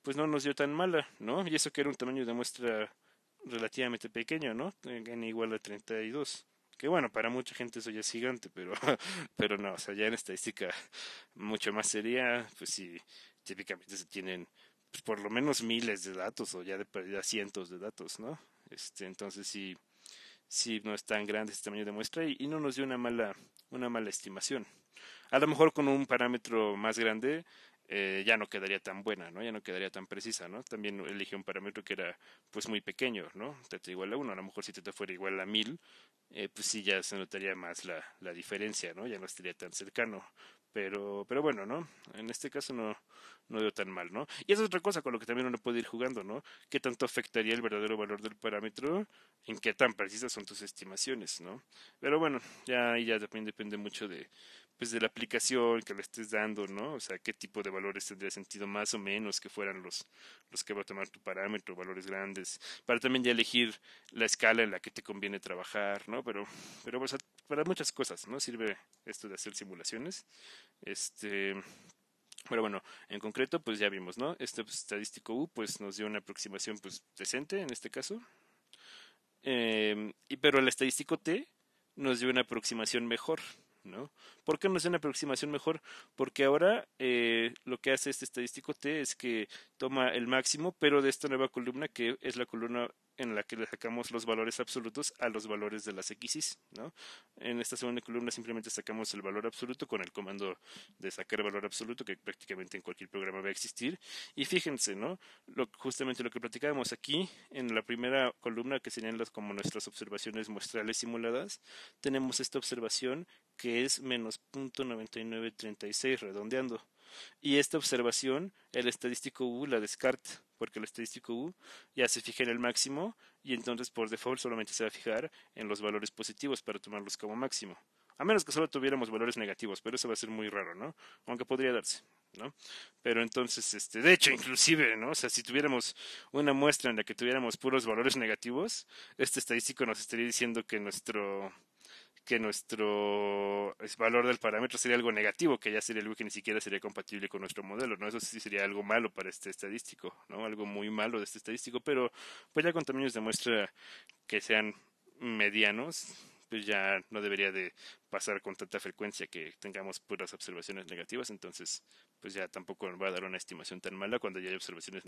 pues no nos dio tan mala, ¿no? Y eso que era un tamaño de muestra relativamente pequeño, ¿no? N igual a 32. Que bueno, para mucha gente eso ya es gigante, pero, pero no, o sea, ya en estadística mucho más seria, pues sí, típicamente se tienen pues, por lo menos miles de datos o ya de perdida cientos de datos, ¿no? Entonces sí, sí no es tan grande este tamaño de muestra y no nos dio una mala estimación. A lo mejor con un parámetro más grande ya no quedaría tan buena, ¿no? Ya no quedaría tan precisa, ¿no? También elegí un parámetro que era pues muy pequeño, ¿no? Teta igual a 1, a lo mejor si teta fuera igual a 1000, pues sí ya se notaría más la diferencia, ¿no? Ya no estaría tan cercano. Pero bueno, ¿no? En este caso no dio tan mal, ¿no? Y esa es otra cosa con lo que también uno puede ir jugando, ¿no? ¿Qué tanto afectaría el verdadero valor del parámetro? ¿En qué tan precisas son tus estimaciones, ¿no? Pero bueno, ya ahí ya también depende mucho de, pues de la aplicación que le estés dando, ¿no? O sea, qué tipo de valores tendría sentido más o menos que fueran los que va a tomar tu parámetro, valores grandes, para también ya elegir la escala en la que te conviene trabajar, ¿no? Pero pues, para muchas cosas, ¿no? Sirve esto de hacer simulaciones. Este, pero bueno, en concreto, pues ya vimos, ¿no? Este pues, estadístico U, pues nos dio una aproximación, pues, decente en este caso. Pero el estadístico T nos dio una aproximación mejor, ¿no? ¿Por qué nos dio una aproximación mejor? Porque ahora lo que hace este estadístico T es que toma el máximo, pero de esta nueva columna que es la columna en la que le sacamos los valores absolutos a los valores de las XYs, ¿no? En esta segunda columna simplemente sacamos el valor absoluto con el comando de sacar el valor absoluto que prácticamente en cualquier programa va a existir. Y fíjense, ¿no? Justamente lo que platicábamos aquí en la primera columna que serían las como nuestras observaciones muestrales simuladas, tenemos esta observación que es menos 0.9936 redondeando. Y esta observación, el estadístico U la descarta, porque el estadístico U ya se fija en el máximo y entonces por default solamente se va a fijar en los valores positivos para tomarlos como máximo. A menos que solo tuviéramos valores negativos, pero eso va a ser muy raro, ¿no? Aunque podría darse, ¿no? Pero entonces, de hecho, inclusive, ¿no? O sea, si tuviéramos una muestra en la que tuviéramos puros valores negativos, este estadístico nos estaría diciendo que nuestro valor del parámetro sería algo negativo, que ya sería algo que ni siquiera sería compatible con nuestro modelo, ¿no? Eso sí sería algo malo para este estadístico, ¿no? Algo muy malo de este estadístico, pero pues ya con tamaños de muestra que sean medianos, pues ya no debería de pasar con tanta frecuencia que tengamos puras observaciones negativas, entonces pues ya tampoco nos va a dar una estimación tan mala cuando ya hay observaciones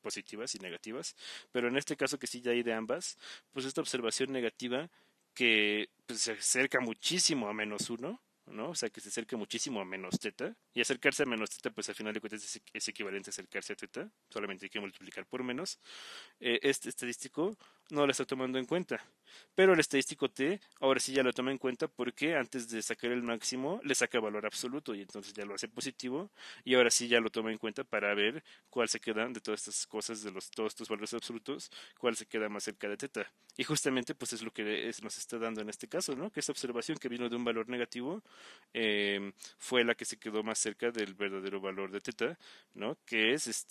positivas y negativas, pero en este caso que sí ya hay de ambas, pues esta observación negativa que pues, se acerca muchísimo a -1, ¿no? O sea, que se acerca muchísimo a menos teta. Y acercarse a menos teta, pues al final de cuentas es equivalente a acercarse a teta. Solamente hay que multiplicar por menos. Este estadístico no lo está tomando en cuenta. Pero el estadístico T ahora sí ya lo toma en cuenta porque antes de sacar el máximo le saca valor absoluto y entonces ya lo hace positivo y ahora sí ya lo toma en cuenta para ver cuál se queda de todas estas cosas, de todos estos valores absolutos, cuál se queda más cerca de teta. Y justamente pues es lo que nos está dando en este caso, ¿no? Que esta observación que vino de un valor negativo fue la que se quedó más cerca del verdadero valor de teta, ¿no? Que es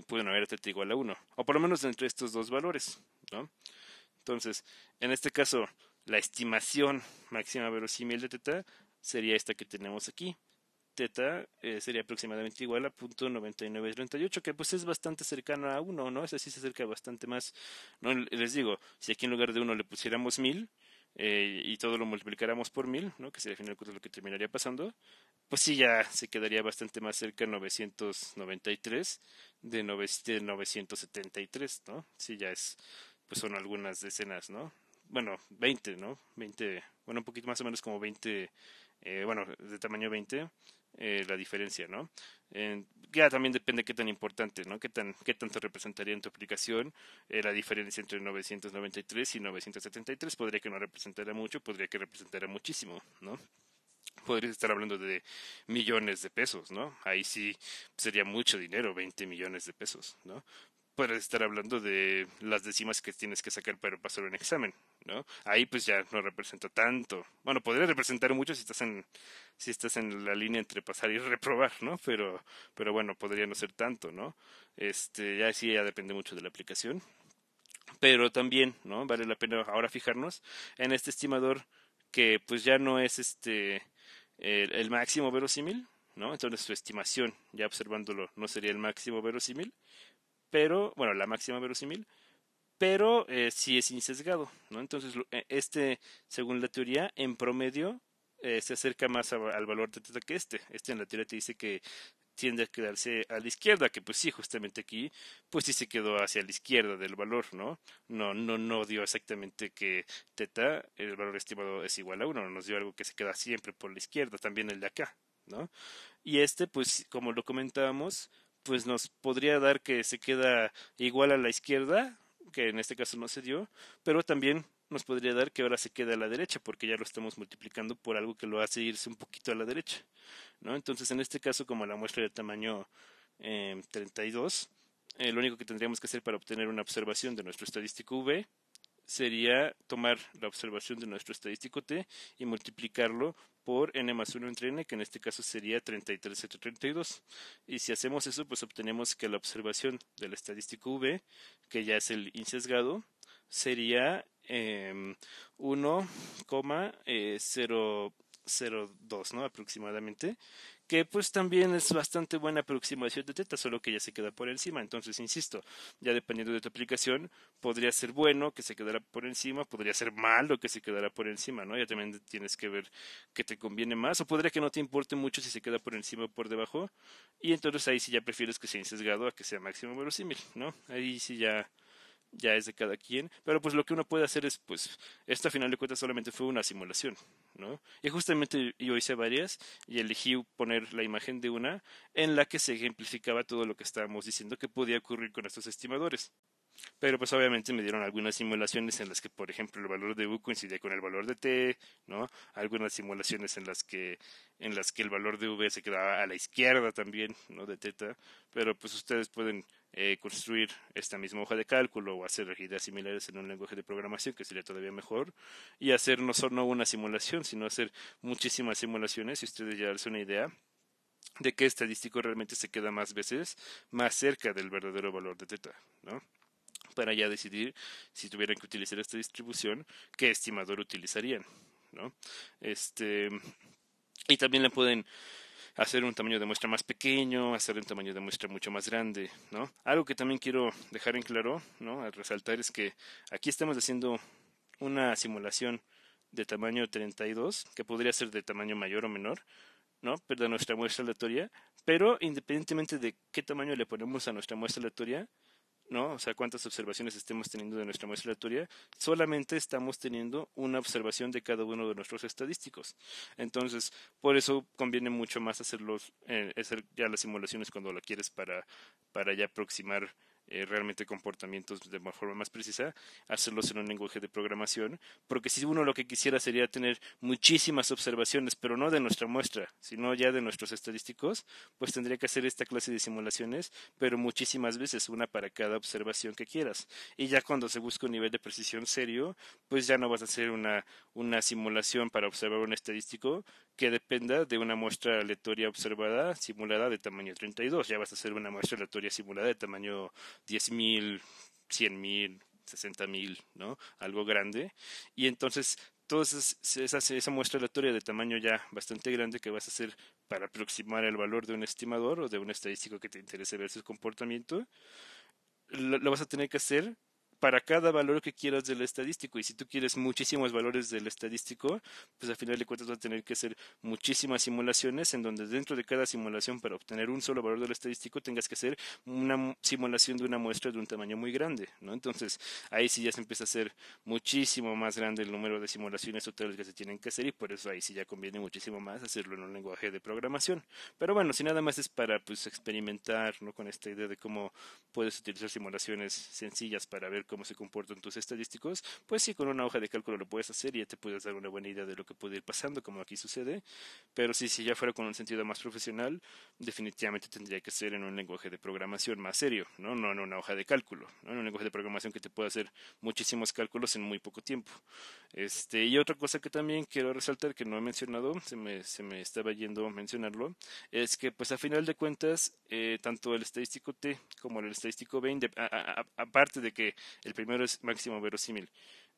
pueden haber teta igual a 1, o por lo menos entre estos dos valores, ¿no? Entonces, en este caso, la estimación máxima verosímil de teta sería esta que tenemos aquí. Teta sería aproximadamente igual a 0.9938, que pues es bastante cercano a 1, ¿no? Es así, se acerca bastante más, ¿no? Les digo, si aquí en lugar de 1 le pusiéramos 1000 y todo lo multiplicáramos por 1000, ¿no? Que sería al final lo que terminaría pasando, pues sí, ya se quedaría bastante más cerca 993 de 973, ¿no? Sí, ya es, pues son algunas decenas, ¿no? Bueno, 20, ¿no? 20, bueno, un poquito más o menos como 20, bueno, de tamaño 20, la diferencia, ¿no? Ya también depende qué tan importante, ¿no? Qué tanto representaría en tu aplicación la diferencia entre 993 y 973. Podría que no representara mucho, podría que representara muchísimo, ¿no? podrías estar hablando de millones de pesos, ¿no? Ahí sí sería mucho dinero, 20 millones de pesos, ¿no? Podrías estar hablando de las décimas que tienes que sacar para pasar un examen, ¿no? Ahí pues ya no representa tanto. Bueno, podría representar mucho si estás en la línea entre pasar y reprobar, ¿no? Pero bueno, podría no ser tanto, ¿no? Ya sí ya depende mucho de la aplicación. Pero también, ¿no? Vale la pena ahora fijarnos en este estimador que pues ya no es el máximo verosímil, ¿no? Entonces su estimación, ya observándolo, no sería el máximo verosímil, pero, bueno, la máxima verosímil, pero sí es insesgado, ¿no? Entonces, según la teoría, en promedio, se acerca más al valor de teta que este. Este en la teoría te dice que tiende a quedarse a la izquierda, que pues sí, justamente aquí, pues sí se quedó hacia la izquierda del valor, ¿no? No dio exactamente que teta, el valor estimado es igual a uno, nos dio algo que se queda siempre por la izquierda, también el de acá, ¿no? Y pues como lo comentábamos, pues nos podría dar que se queda igual a la izquierda, que en este caso no se dio, pero también nos podría dar que ahora se queda a la derecha, porque ya lo estamos multiplicando por algo que lo hace irse un poquito a la derecha, ¿no? Entonces, en este caso, como la muestra de tamaño 32, lo único que tendríamos que hacer para obtener una observación de nuestro estadístico V sería tomar la observación de nuestro estadístico T y multiplicarlo por n más 1 entre n, que en este caso sería 33 entre 32. Y si hacemos eso, pues obtenemos que la observación del estadístico V, que ya es el insesgado, sería 1,002, ¿no? Aproximadamente, que pues también es bastante buena aproximación de teta, solo que ya se queda por encima. Entonces, insisto, ya dependiendo de tu aplicación, podría ser bueno que se quedara por encima, podría ser malo que se quedara por encima, ¿no? Ya también tienes que ver qué te conviene más, o podría que no te importe mucho si se queda por encima o por debajo, y entonces ahí sí ya prefieres que sea sesgado a que sea máximo verosímil, ¿no? Ahí sí ya es de cada quien, pero pues lo que uno puede hacer es, pues, esta a final de cuentas solamente fue una simulación, ¿no? Y justamente yo hice varias y elegí poner la imagen de una en la que se ejemplificaba todo lo que estábamos diciendo que podía ocurrir con estos estimadores. Pero pues obviamente me dieron algunas simulaciones en las que, por ejemplo, el valor de U coincidía con el valor de T, ¿no? Algunas simulaciones en las que el valor de V se quedaba a la izquierda también, ¿no? De teta. Pero pues ustedes pueden construir esta misma hoja de cálculo o hacer ideas similares en un lenguaje de programación que sería todavía mejor y hacer no solo una simulación, sino hacer muchísimas simulaciones y ustedes ya darse una idea de qué estadístico realmente se queda más veces más cerca del verdadero valor de teta, ¿no? Para ya decidir si tuvieran que utilizar esta distribución, qué estimador utilizarían, ¿no? Este, y también le pueden hacer un tamaño de muestra más pequeño, hacer un tamaño de muestra mucho más grande, ¿no? Algo que también quiero dejar en claro, ¿no? Al resaltar es que aquí estamos haciendo una simulación de tamaño 32, que podría ser de tamaño mayor o menor, ¿no? Pero de nuestra muestra aleatoria, pero independientemente de qué tamaño le ponemos a nuestra muestra aleatoria, ¿no? O sea, cuántas observaciones estemos teniendo de nuestra muestra aleatoria, solamente estamos teniendo una observación de cada uno de nuestros estadísticos. Entonces, por eso conviene mucho más hacer ya las simulaciones cuando lo quieres para ya aproximar realmente comportamientos de forma más precisa, hacerlos en un lenguaje de programación, porque si uno lo que quisiera sería tener muchísimas observaciones, pero no de nuestra muestra, sino ya de nuestros estadísticos, pues tendría que hacer esta clase de simulaciones, pero muchísimas veces, una para cada observación que quieras. Y ya cuando se busca un nivel de precisión serio, pues ya no vas a hacer una simulación para observar un estadístico que dependa de una muestra aleatoria observada simulada de tamaño 32. Ya vas a hacer una muestra aleatoria simulada de tamaño 10.000, 100.000, 60.000, ¿no? Algo grande. Y entonces, esa muestra aleatoria de tamaño ya bastante grande que vas a hacer para aproximar el valor de un estimador o de un estadístico que te interese ver su comportamiento, lo vas a tener que hacer para cada valor que quieras del estadístico. Y si tú quieres muchísimos valores del estadístico, pues al final de cuentas vas a tener que hacer muchísimas simulaciones en donde dentro de cada simulación para obtener un solo valor del estadístico tengas que hacer una simulación de una muestra de un tamaño muy grande, ¿no? Entonces ahí sí ya se empieza a hacer muchísimo más grande el número de simulaciones totales que se tienen que hacer y por eso ahí sí ya conviene muchísimo más hacerlo en un lenguaje de programación. Pero bueno, si nada más es para pues experimentar, ¿no? Con esta idea de cómo puedes utilizar simulaciones sencillas para ver cómo se comportan tus estadísticos, pues sí, con una hoja de cálculo lo puedes hacer y ya te puedes dar una buena idea de lo que puede ir pasando, como aquí sucede. Pero sí, si ya fuera con un sentido más profesional, definitivamente tendría que ser en un lenguaje de programación más serio, ¿no? No en una hoja de cálculo, ¿no? En un lenguaje de programación que te pueda hacer muchísimos cálculos en muy poco tiempo. Y otra cosa que también quiero resaltar que no he mencionado, se me estaba yendo a mencionarlo, es que pues a final de cuentas, tanto el estadístico T como el estadístico B, aparte de que el primero es máximo verosímil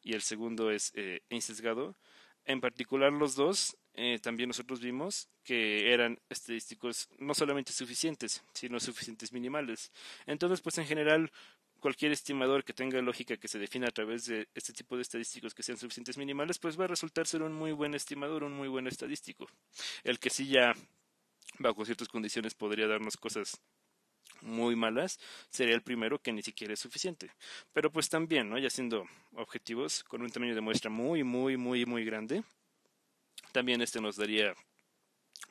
y el segundo es insesgado, en particular los dos, también nosotros vimos que eran estadísticos no solamente suficientes, sino suficientes minimales. Entonces, pues en general, cualquier estimador que tenga lógica que se defina a través de este tipo de estadísticos que sean suficientes minimales, pues va a resultar ser un muy buen estimador, un muy buen estadístico. El que sí ya bajo ciertas condiciones podría darnos cosas muy malas, sería el primero que ni siquiera es suficiente. Pero pues también, ¿no? Ya siendo objetivos, con un tamaño de muestra muy, muy, muy, muy grande, también nos daría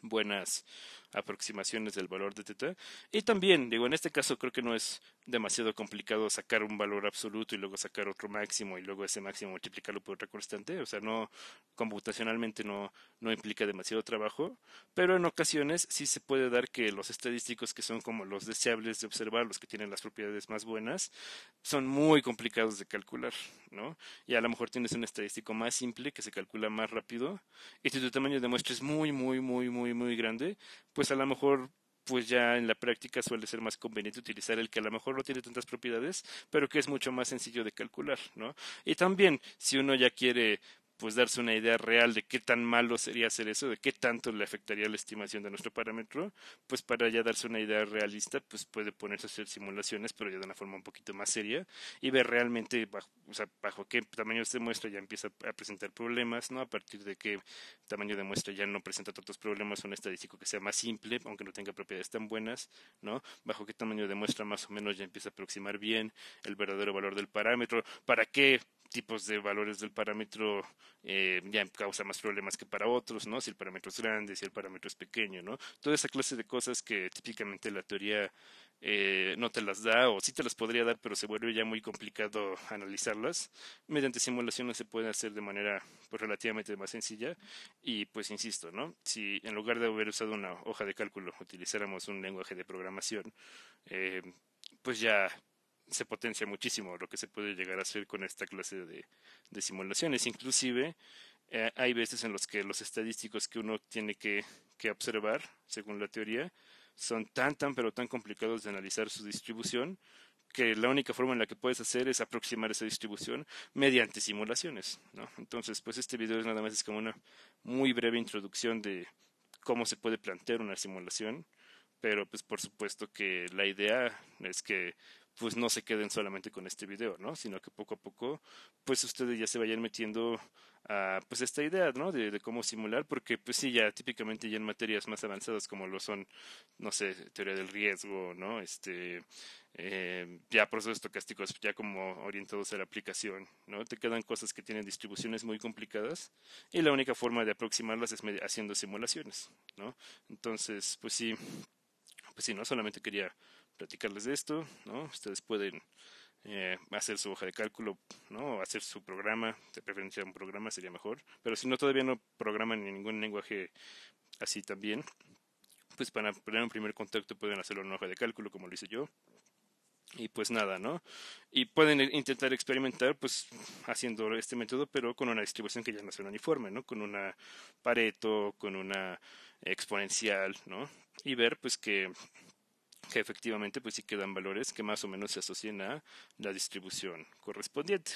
buenas aproximaciones del valor de teta. Y también, digo, en este caso creo que no es demasiado complicado sacar un valor absoluto y luego sacar otro máximo y luego ese máximo multiplicarlo por otra constante. O sea, no, computacionalmente no implica demasiado trabajo, pero en ocasiones sí se puede dar que los estadísticos que son como los deseables de observar, los que tienen las propiedades más buenas, son muy complicados de calcular, ¿no? Y a lo mejor tienes un estadístico más simple que se calcula más rápido y si tu tamaño de muestra es muy, muy, muy, muy, muy grande, pues a lo mejor pues ya en la práctica suele ser más conveniente utilizar el que a lo mejor no tiene tantas propiedades, pero que es mucho más sencillo de calcular, ¿no? Y también, si uno ya quiere pues darse una idea real de qué tan malo sería hacer eso, de qué tanto le afectaría la estimación de nuestro parámetro, pues para ya darse una idea realista, pues puede ponerse a hacer simulaciones, pero ya de una forma un poquito más seria y ver realmente bajo qué tamaño de muestra ya empieza a presentar problemas, ¿no? A partir de qué tamaño de muestra ya no presenta tantos problemas, un estadístico que sea más simple, aunque no tenga propiedades tan buenas, ¿no? Bajo qué tamaño de muestra más o menos ya empieza a aproximar bien el verdadero valor del parámetro, para qué tipos de valores del parámetro ya causa más problemas que para otros, ¿no? Si el parámetro es grande, si el parámetro es pequeño, ¿no? Toda esa clase de cosas que típicamente la teoría no te las da o sí te las podría dar, pero se vuelve ya muy complicado analizarlas. Mediante simulaciones se puede hacer de manera pues relativamente más sencilla y pues insisto, ¿no? Si en lugar de haber usado una hoja de cálculo utilizáramos un lenguaje de programación, eh, pues ya se potencia muchísimo lo que se puede llegar a hacer con esta clase de simulaciones. Inclusive hay veces en los que los estadísticos que uno tiene que observar, según la teoría, son pero tan complicados de analizar su distribución que la única forma en la que puedes hacer es aproximar esa distribución mediante simulaciones, ¿no? Entonces, pues este video es nada más es como una muy breve introducción de cómo se puede plantear una simulación, pero pues por supuesto que la idea es que pues no se queden solamente con este video, ¿no? Sino que poco a poco pues ustedes ya se vayan metiendo a pues esta idea, ¿no? De cómo simular, porque pues sí, ya típicamente ya en materias más avanzadas como lo son, no sé, teoría del riesgo, ¿no? Ya procesos estocásticos ya como orientados a la aplicación, ¿no? Te quedan cosas que tienen distribuciones muy complicadas y la única forma de aproximarlas es haciendo simulaciones, ¿no? Entonces, pues sí, no solamente quería platicarles de esto, ¿no? Ustedes pueden hacer su hoja de cálculo, ¿no? O hacer su programa, de preferencia un programa sería mejor, pero si no todavía no programan en ningún lenguaje así también, pues para poner un primer contacto pueden hacerlo en una hoja de cálculo como lo hice yo. Y pues nada, ¿no? Y pueden intentar experimentar, pues, haciendo este método, pero con una distribución que ya no sea uniforme, ¿no? Con una Pareto, con una exponencial, ¿no? Y ver, pues, que efectivamente, pues, sí quedan valores que más o menos se asocian a la distribución correspondiente.